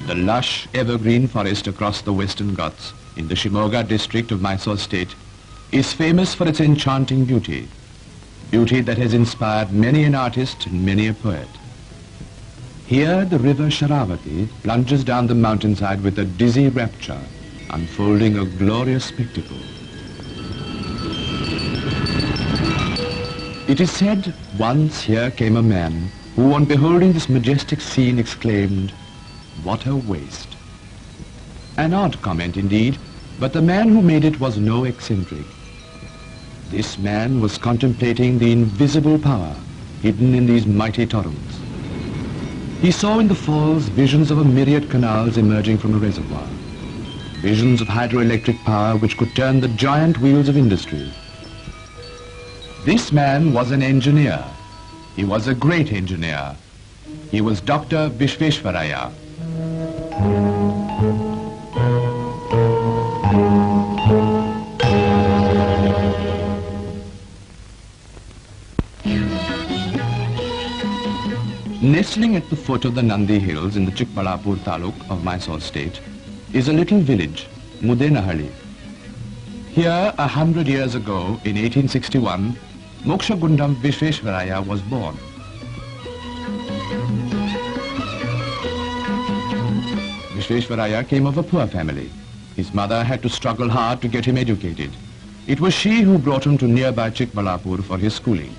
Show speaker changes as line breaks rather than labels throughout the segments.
The lush, evergreen forest across the Western Ghats in the Shimoga district of Mysore state is famous for its enchanting beauty, beauty that has inspired many an artist and many a poet. Here the river Sharavati plunges down the mountainside with a dizzy rapture, unfolding a glorious spectacle. It is said once here came a man who on beholding this majestic scene exclaimed, "What a waste!" An odd comment indeed, but the man who made it was no eccentric. This man was contemplating the invisible power hidden in these mighty torrents. He saw in the falls visions of a myriad canals emerging from a reservoir, visions of hydroelectric power which could turn the giant wheels of industry. This man was an engineer. He was a great engineer. He was Dr. Vishweshwaraiah. Nestling at the foot of the Nandi Hills in the Chikbalapur Taluk of Mysore state is a little village, Mudenahalli. Here, 100 years ago, in 1861, Mokshagundam Vishweshwaraiah was born. Vishweshwaraiah came of a poor family. His mother had to struggle hard to get him educated. It was she who brought him to nearby Chikbalapur for his schooling.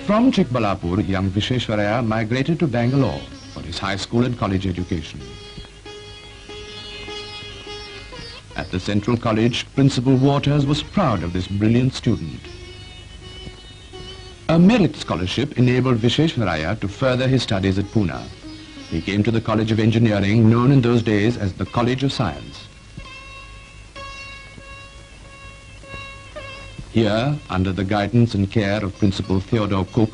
From Chikbalapur, young Vishweshwaraiah migrated to Bangalore for his high school and college education. At the Central College, Principal Waters was proud of this brilliant student. A merit scholarship enabled Vishweshwaraiah to further his studies at Pune. He came to the College of Engineering, known in those days as the College of Science. Here, under the guidance and care of Principal Theodore Cook,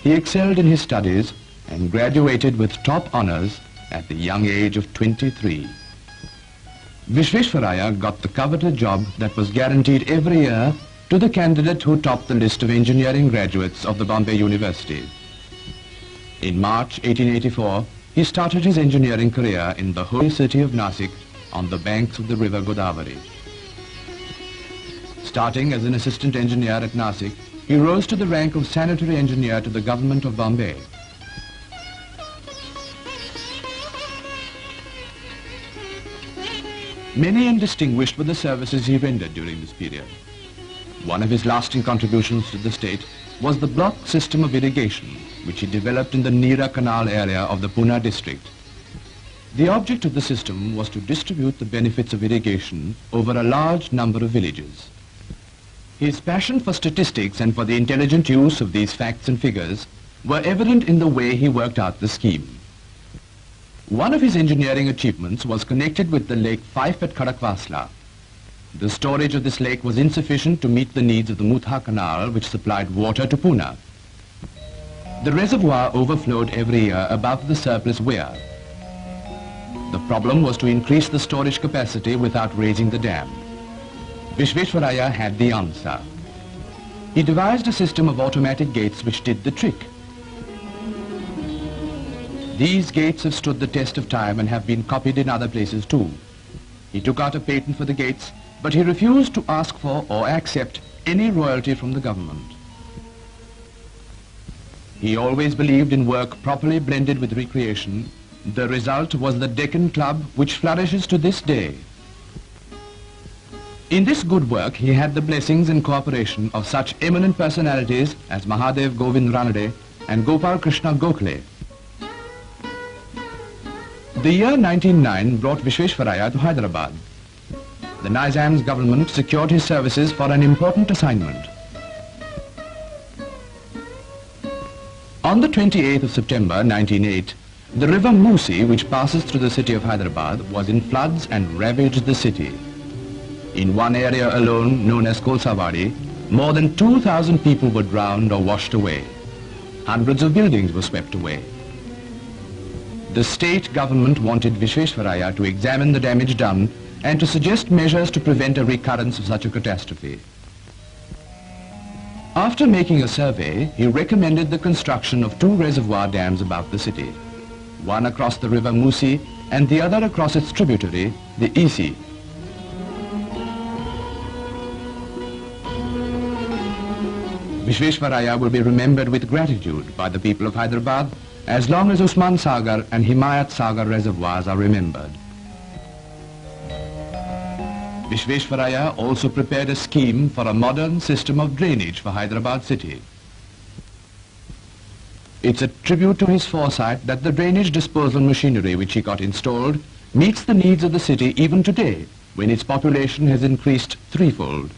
he excelled in his studies and graduated with top honors at the young age of 23. Vishweshwaraiah got the coveted job that was guaranteed every year to the candidate who topped the list of engineering graduates of the Bombay University. In March 1884, he started his engineering career in the holy city of Nasik on the banks of the river Godavari. Starting as an assistant engineer at Nasik, he rose to the rank of sanitary engineer to the government of Bombay. Many and distinguished were the services he rendered during this period. One of his lasting contributions to the state was the block system of irrigation, which he developed in the Neera Canal area of the Pune district. The object of the system was to distribute the benefits of irrigation over a large number of villages. His passion for statistics and for the intelligent use of these facts and figures were evident in the way he worked out the scheme. One of his engineering achievements was connected with the lake Fife at Khadakwasla. The storage of this lake was insufficient to meet the needs of the Mutha Canal, which supplied water to Pune. The reservoir overflowed every year above the surplus weir. The problem was to increase the storage capacity without raising the dam. Vishweshwaraiah had the answer. He devised a system of automatic gates which did the trick. These gates have stood the test of time and have been copied in other places too. He took out a patent for the gates, but he refused to ask for or accept any royalty from the government. He always believed in work properly blended with recreation. The result was the Deccan Club, which flourishes to this day. In this good work, he had the blessings and cooperation of such eminent personalities as Mahadev Govind Ranade and Gopal Krishna Gokhale. The year 1909 brought Vishweshwaraiah to Hyderabad. The Nizam's government secured his services for an important assignment. On the 28th of September 1908, the river Musi, which passes through the city of Hyderabad, was in floods and ravaged the city. In one area alone, known as Kolsawadi, more than 2,000 people were drowned or washed away. Hundreds of buildings were swept away. The state government wanted Vishweshwaraiah to examine the damage done and to suggest measures to prevent a recurrence of such a catastrophe. After making a survey, he recommended the construction of 2 reservoir dams above the city. one across the river Musi and the other across its tributary, the Isi. Vishweshwaraiah will be remembered with gratitude by the people of Hyderabad as long as Usman Sagar and Himayat Sagar reservoirs are remembered. Vishweshwaraiah also prepared a scheme for a modern system of drainage for Hyderabad city. It's a tribute to his foresight that the drainage disposal machinery which he got installed meets the needs of the city even today, when its population has increased threefold.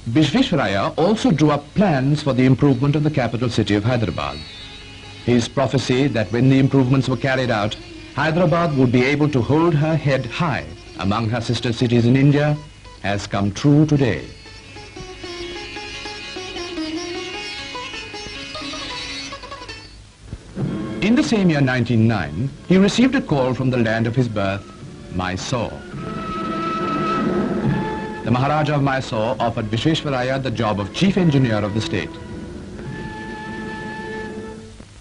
Vishweshwaraiah also drew up plans for the improvement of the capital city of Hyderabad. His prophecy that when the improvements were carried out, Hyderabad would be able to hold her head high among her sister cities in India has come true today. In the same year 1909, he received a call from the land of his birth, Mysore. The Maharaja of Mysore offered Vishweshwaraiah the job of chief engineer of the state.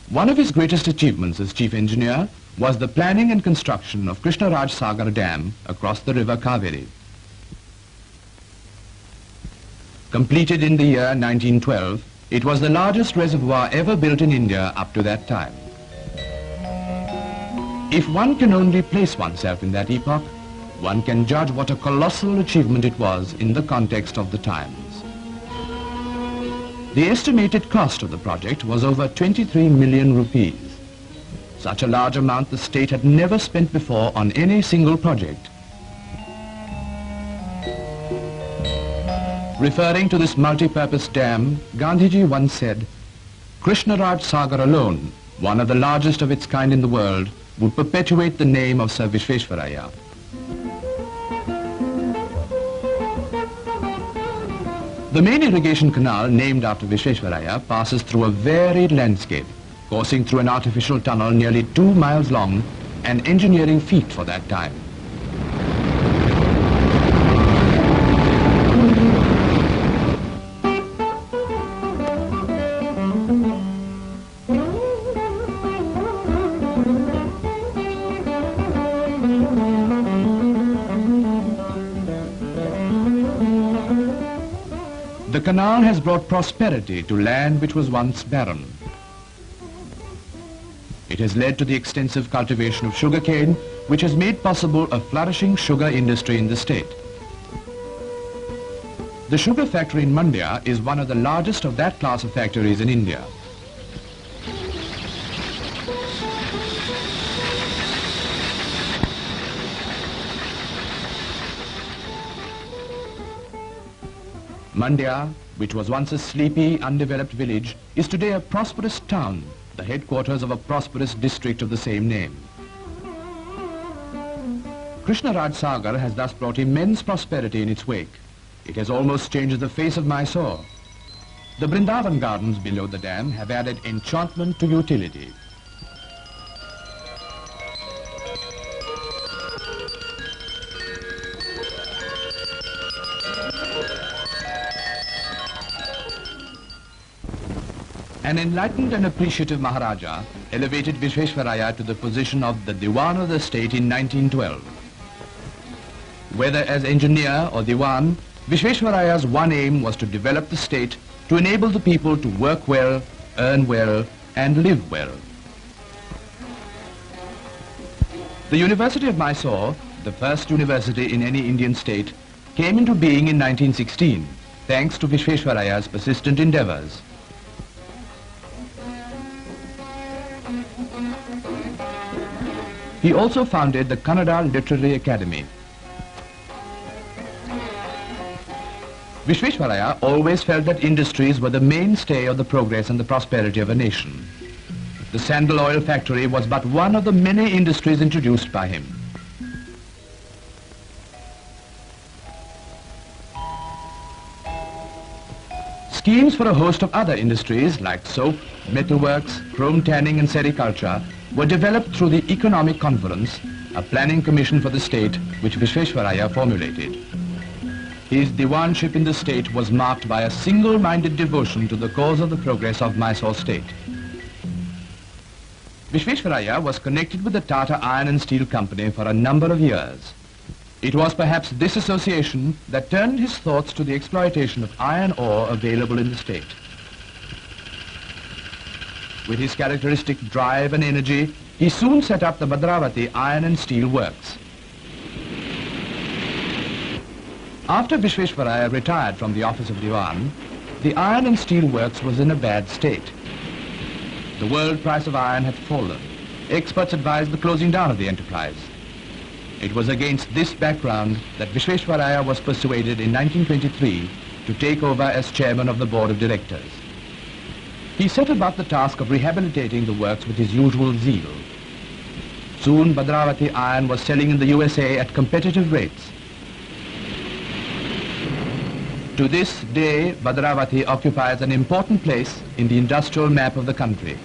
One of his greatest achievements as chief engineer was the planning and construction of Krishnaraj Sagar Dam across the river Kaveri. Completed in the year 1912, it was the largest reservoir ever built in India up to that time. If one can only place oneself in that epoch, one can judge what a colossal achievement it was in the context of the times. The estimated cost of the project was over 23 million rupees. Such a large amount the state had never spent before on any single project. Referring to this multi-purpose dam, Gandhiji once said, "Krishnaraj Sagar alone, one of the largest of its kind in the world, would perpetuate the name of Sir Vishweshwaraiah." The main irrigation canal named after Vishweshwaraiah passes through a varied landscape, coursing through an artificial tunnel nearly 2 miles long, an engineering feat for that time. The canal has brought prosperity to land which was once barren. It has led to the extensive cultivation of sugarcane, which has made possible a flourishing sugar industry in the state. The sugar factory in Mandya is one of the largest of that class of factories in India. Mandya, which was once a sleepy, undeveloped village, is today a prosperous town, the headquarters of a prosperous district of the same name. Krishnaraj Sagar has thus brought immense prosperity in its wake. It has almost changed the face of Mysore. The Vrindavan gardens below the dam have added enchantment to utility. An enlightened and appreciative Maharaja elevated Vishweshwaraiah to the position of the Diwan of the state in 1912. Whether as engineer or Diwan, Vishweshwaraiah's one aim was to develop the state to enable the people to work well, earn well, and live well. The University of Mysore, the first university in any Indian state, came into being in 1916, thanks to Vishweshwaraiah's persistent endeavors. He also founded the Kannada Literary Academy. Vishweshwaraiah always felt that industries were the mainstay of the progress and the prosperity of a nation. The sandal oil factory was but one of the many industries introduced by him. Schemes for a host of other industries like soap, metalworks, chrome tanning and sericulture were developed through the Economic Conference, a planning commission for the state which Vishweshwaraiah formulated. His diwanship in the state was marked by a single-minded devotion to the cause of the progress of Mysore state. Vishweshwaraiah was connected with the Tata Iron and Steel Company for a number of years. It was perhaps this association that turned his thoughts to the exploitation of iron ore available in the state. With his characteristic drive and energy, he soon set up the Bhadravati Iron and Steel Works. After Vishweshwaraiah retired from the office of Diwan, the Iron and Steel Works was in a bad state. The world price of iron had fallen. Experts advised the closing down of the enterprise. It was against this background that Vishweshwaraiah was persuaded in 1923 to take over as chairman of the board of directors. He set about the task of rehabilitating the works with his usual zeal. Soon Bhadravati iron was selling in the USA at competitive rates. To this day, Bhadravati occupies an important place in the industrial map of the country.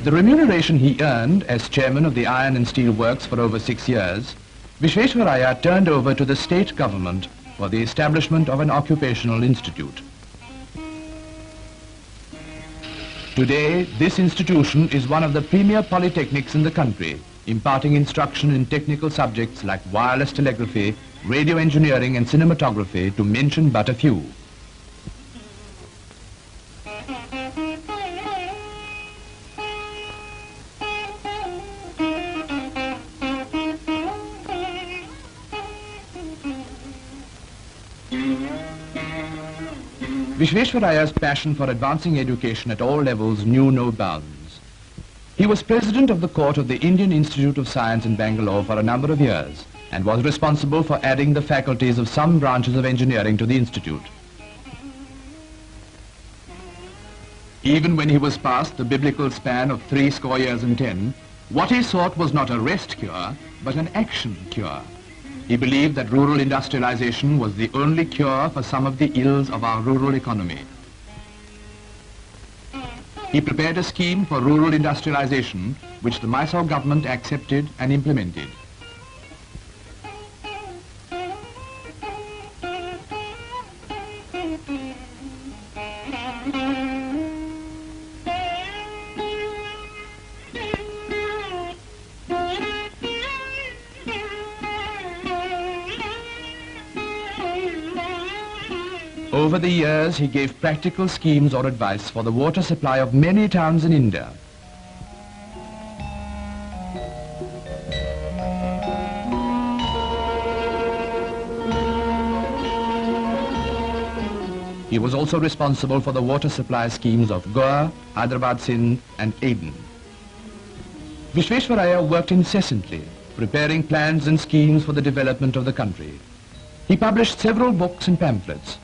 The remuneration he earned as chairman of the Iron and Steel Works for over 6 years, Vishweshwaraiah turned over to the state government for the establishment of an occupational institute. Today, this institution is one of the premier polytechnics in the country, imparting instruction in technical subjects like wireless telegraphy, radio engineering and cinematography, to mention but a few. Vishweshwaraiah's passion for advancing education at all levels knew no bounds. He was president of the court of the Indian Institute of Science in Bangalore for a number of years and was responsible for adding the faculties of some branches of engineering to the institute. Even when he was past the biblical span of 60 years and 10, what he sought was not a rest cure, but an action cure. He believed that rural industrialization was the only cure for some of the ills of our rural economy. He prepared a scheme for rural industrialization, which the Mysore government accepted and implemented. Over the years, he gave practical schemes or advice for the water supply of many towns in India. He was also responsible for the water supply schemes of Goa, Hyderabad, Sindh and Aden. Vishweshwaraiah worked incessantly, preparing plans and schemes for the development of the country. He published several books and pamphlets.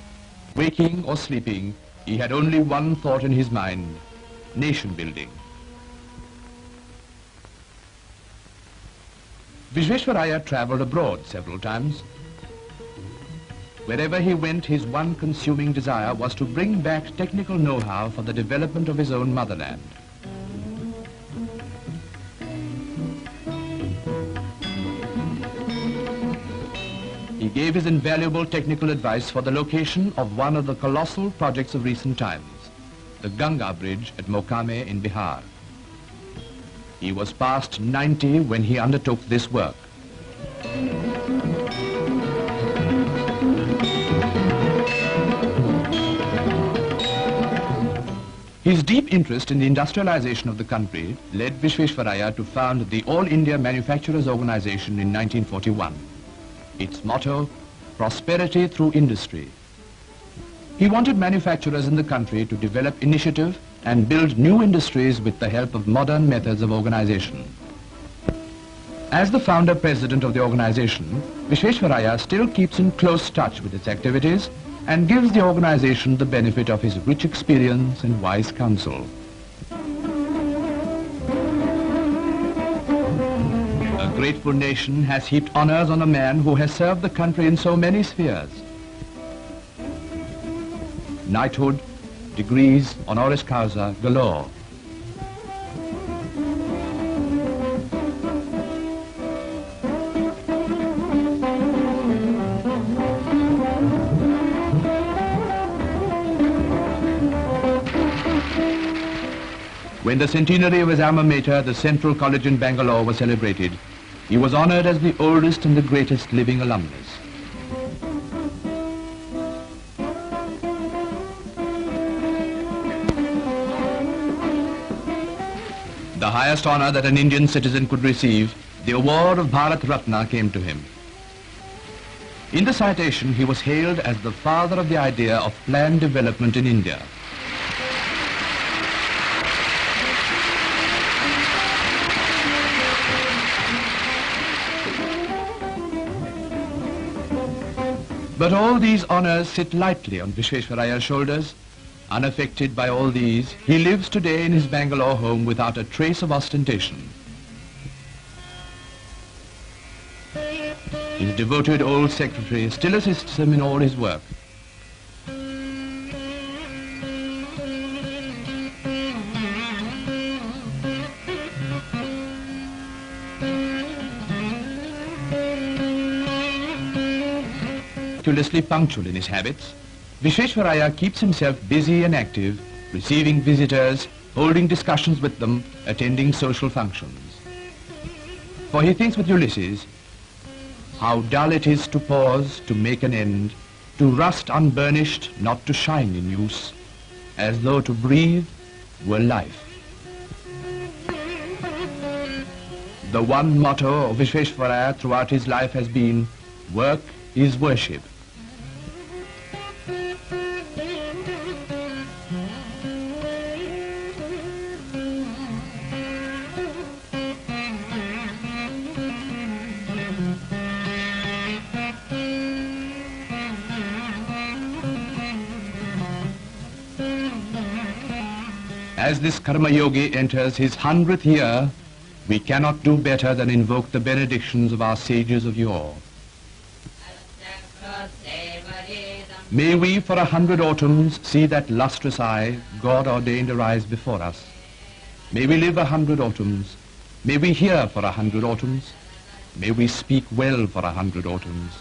Waking or sleeping, he had only one thought in his mind: nation building. Vishweshwaraiah traveled abroad several times. Wherever he went, his one consuming desire was to bring back technical know-how for the development of his own motherland. He gave his invaluable technical advice for the location of one of the colossal projects of recent times, the Ganga Bridge at Mokame in Bihar. He was past 90 when he undertook this work. His deep interest in the industrialization of the country led Vishweshwaraiah to found the All India Manufacturers Organization in 1941. Its motto, prosperity through industry. He wanted manufacturers in the country to develop initiative and build new industries with the help of modern methods of organization. As the founder president of the organization, Vishweshwaraiah still keeps in close touch with its activities and gives the organization the benefit of his rich experience and wise counsel. A grateful nation has heaped honors on a man who has served the country in so many spheres. Knighthood, degrees, honoris causa galore. When the centenary of his alma mater, the Central College in Bangalore, was celebrated, he was honored as the oldest and the greatest living alumnus. The highest honor that an Indian citizen could receive, the award of Bharat Ratna, came to him. In the citation, he was hailed as the father of the idea of planned development in India. But all these honors sit lightly on Vishweshwaraiah's shoulders. Unaffected by all these, he lives today in his Bangalore home without a trace of ostentation. His devoted old secretary still assists him in all his work. Meticulously punctual in his habits, Vishweshwaraiah keeps himself busy and active, receiving visitors, holding discussions with them, attending social functions. For he thinks with Ulysses, how dull it is to pause, to make an end, to rust unburnished, not to shine in use, as though to breathe were life. The one motto of Vishweshwaraiah throughout his life has been, work is worship. As this Karma Yogi enters his 100th year, we cannot do better than invoke the benedictions of our sages of yore. May we for 100 autumns see that lustrous eye God ordained arise before us. May we live 100 autumns. May we hear for 100 autumns. May we speak well for 100 autumns.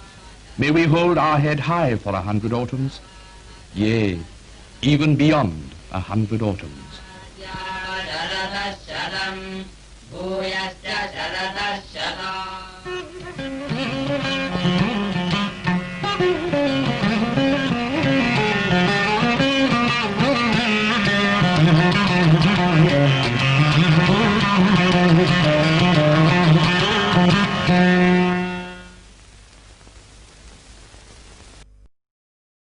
May we hold our head high for 100 autumns. Yea, even beyond 100 autumns.